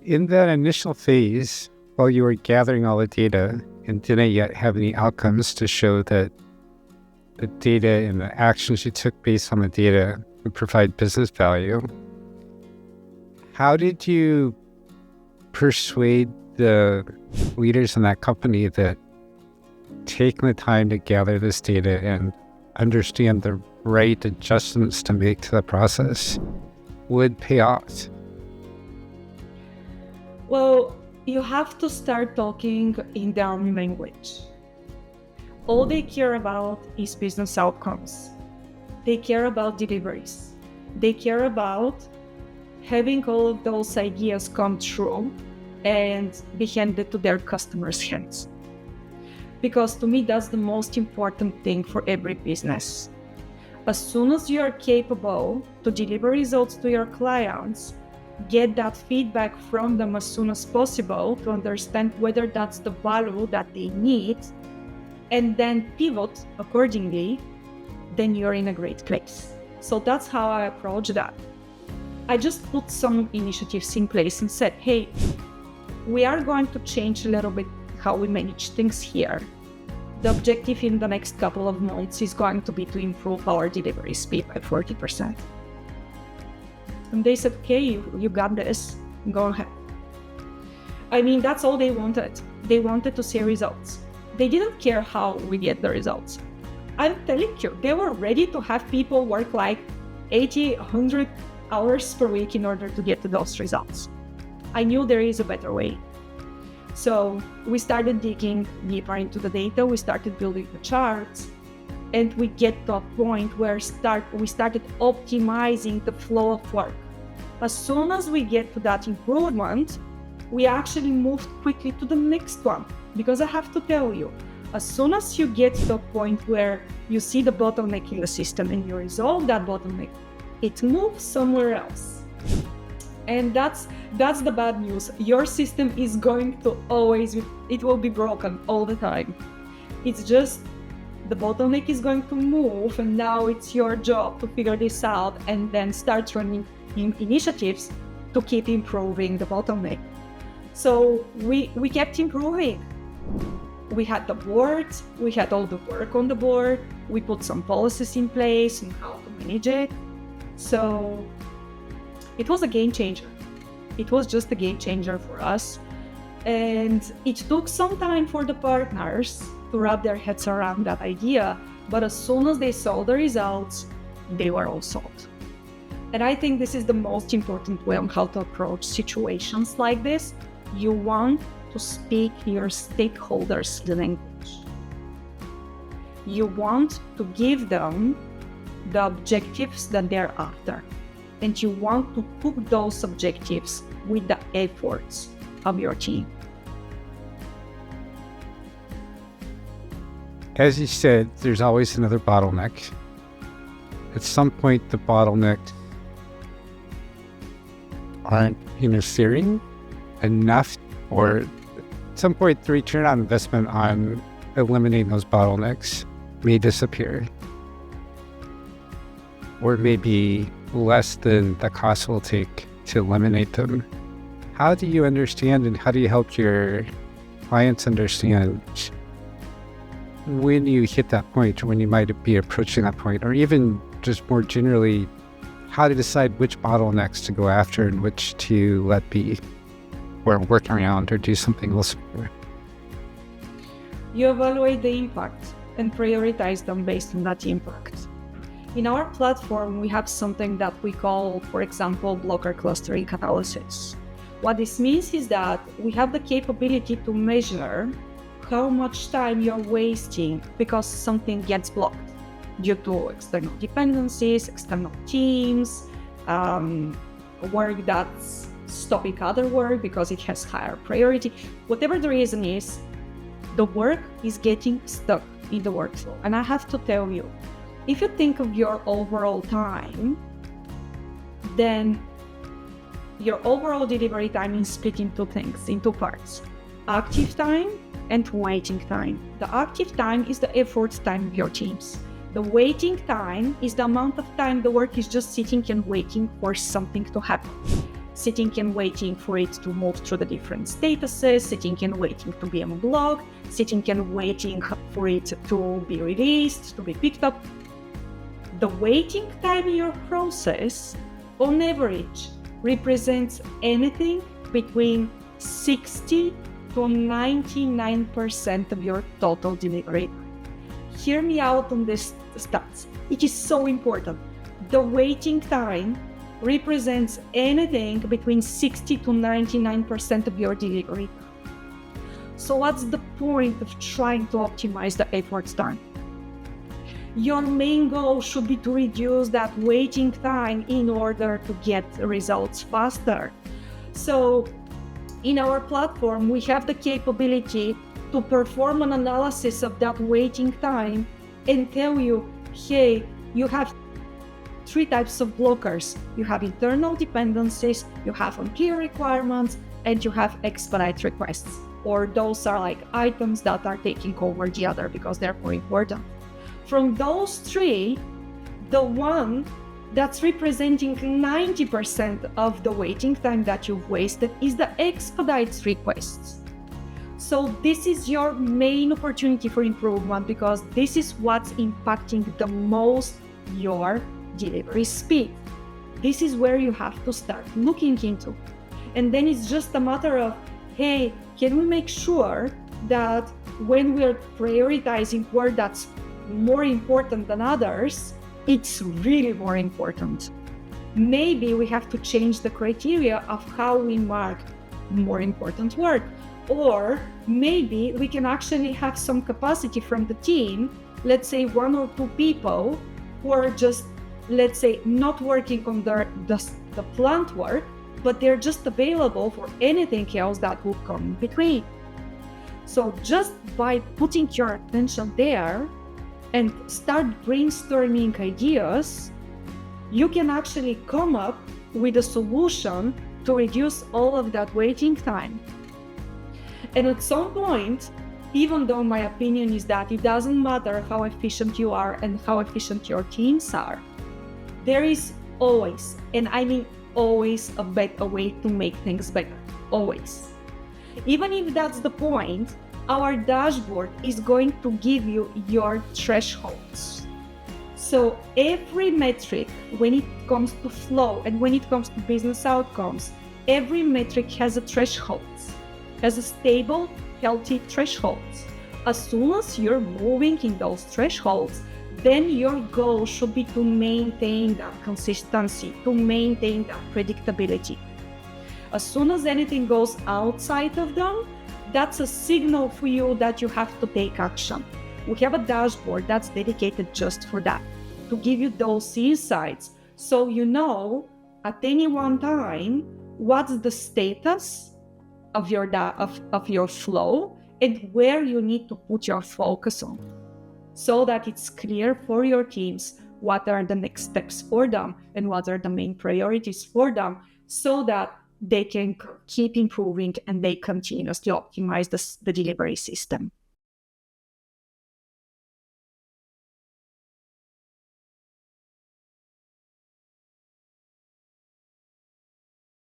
In that initial phase, while you were gathering all the data and didn't yet have any outcomes to show that the data and the actions you took based on the data would provide business value, how did you persuade the leaders in that company that taking the time to gather this data and understand the right adjustments to make to the process would pay off? Well, you have to start talking in their own language. All they care about is business outcomes. They care about deliveries. They care about having all of those ideas come true and be handed to their customers' hands. Because to me, that's the most important thing for every business. As soon as you are capable to deliver results to your clients, get that feedback from them as soon as possible to understand whether that's the value that they need, and then pivot accordingly, then you're in a great place. So that's how I approach that. I just put some initiatives in place and said, hey, we are going to change a little bit how we manage things here. The objective in the next couple of months is going to be to improve our delivery speed by 40%. And they said, okay, you got this, go ahead. I mean, that's all they wanted. They wanted to see results. They didn't care how we get the results. I'm telling you, they were ready to have people work like 80, 100 hours per week in order to get to those results. I knew there is a better way. So we started digging deeper into the data, we started building the charts, and we get to a point where we started optimizing the flow of work. As soon as we get to that improvement, we actually moved quickly to the next one. Because I have to tell you, as soon as you get to a point where you see the bottleneck in the system and you resolve that bottleneck, it moves somewhere else. And that's the bad news. Your system is going to it will be broken all the time. It's just the bottleneck is going to move, and now it's your job to figure this out and then start running initiatives to keep improving the bottleneck. So we kept improving. We had the board, we had all the work on the board, we put some policies in place on how to manage it. So it was a game changer. It was just a game changer for us. And it took some time for the partners to wrap their heads around that idea. But as soon as they saw the results, they were all sold. And I think this is the most important way on how to approach situations like this. You want to speak your stakeholders' language. You want to give them the objectives that they're after. And you want to put those objectives with the efforts of your team. As you said, there's always another bottleneck. At some point, the bottleneck aren't interfering enough, or at some point, the return on investment on eliminating those bottlenecks may disappear, or maybe less than the cost will take to eliminate them. How do you understand, and how do you help your clients understand when you hit that point, or when you might be approaching that point, or even just more generally, how to decide which bottlenecks to go after and which to let be, or work around, or do something else? You evaluate the impact and prioritize them based on that impact. In our platform, we have something that we call, for example, blocker clustering analysis. What this means is that we have the capability to measure how much time you're wasting because something gets blocked due to external dependencies, external teams, work that's stopping other work because it has higher priority. Whatever the reason is, the work is getting stuck in the workflow. And I have to tell you, if you think of your overall time, then your overall delivery time is split into two parts: active time and waiting time. The active time is the effort time of your teams. The waiting time is the amount of time the work is just sitting and waiting for something to happen. sitting and waiting for it to move through the different statuses, sitting and waiting to be on a blog, sitting and waiting for it to be released, to be picked up. The waiting time in your process, on average, represents anything between 60 to 99% of your total delivery. Hear me out on this stats. It is so important. The waiting time represents anything between 60 to 99% of your delivery. So what's the point of trying to optimize the effort time? Your main goal should be to reduce that waiting time in order to get results faster. So in our platform, we have the capability to perform an analysis of that waiting time and tell you, hey, you have 3 types of blockers. You have internal dependencies, you have unclear requirements, and you have expedite requests. Or those are like items that are taking over the other because they're more important. From those 3, the one that's representing 90% of the waiting time that you've wasted is the expedite requests. So this is your main opportunity for improvement because this is what's impacting the most your delivery speed. This is where you have to start looking into. And then it's just a matter of, hey, can we make sure that when we're prioritizing work that's more important than others, it's really more important. Maybe we have to change the criteria of how we mark more important work. Or maybe we can actually have some capacity from the team, let's say 1 or 2 people who are just, let's say, not working on the plant work, but they're just available for anything else that will come in between. So just by putting your attention there and start brainstorming ideas, you can actually come up with a solution to reduce all of that waiting time. And at some point, even though my opinion is that it doesn't matter how efficient you are and how efficient your teams are, there is always, and I mean always, a better way to make things better. Always. Even if that's the point, our dashboard is going to give you your thresholds. So every metric, when it comes to flow and when it comes to business outcomes, every metric has a threshold, has a stable, healthy thresholds. As soon as you're moving in those thresholds, then your goal should be to maintain that consistency, to maintain that predictability. As soon as anything goes outside of them, that's a signal for you that you have to take action. We have a dashboard that's dedicated just for that, to give you those insights so you know at any one time what's the status of your flow and where you need to put your focus on, so that it's clear for your teams what are the next steps for them and what are the main priorities for them, so that they can keep improving and they continuously optimize the delivery system.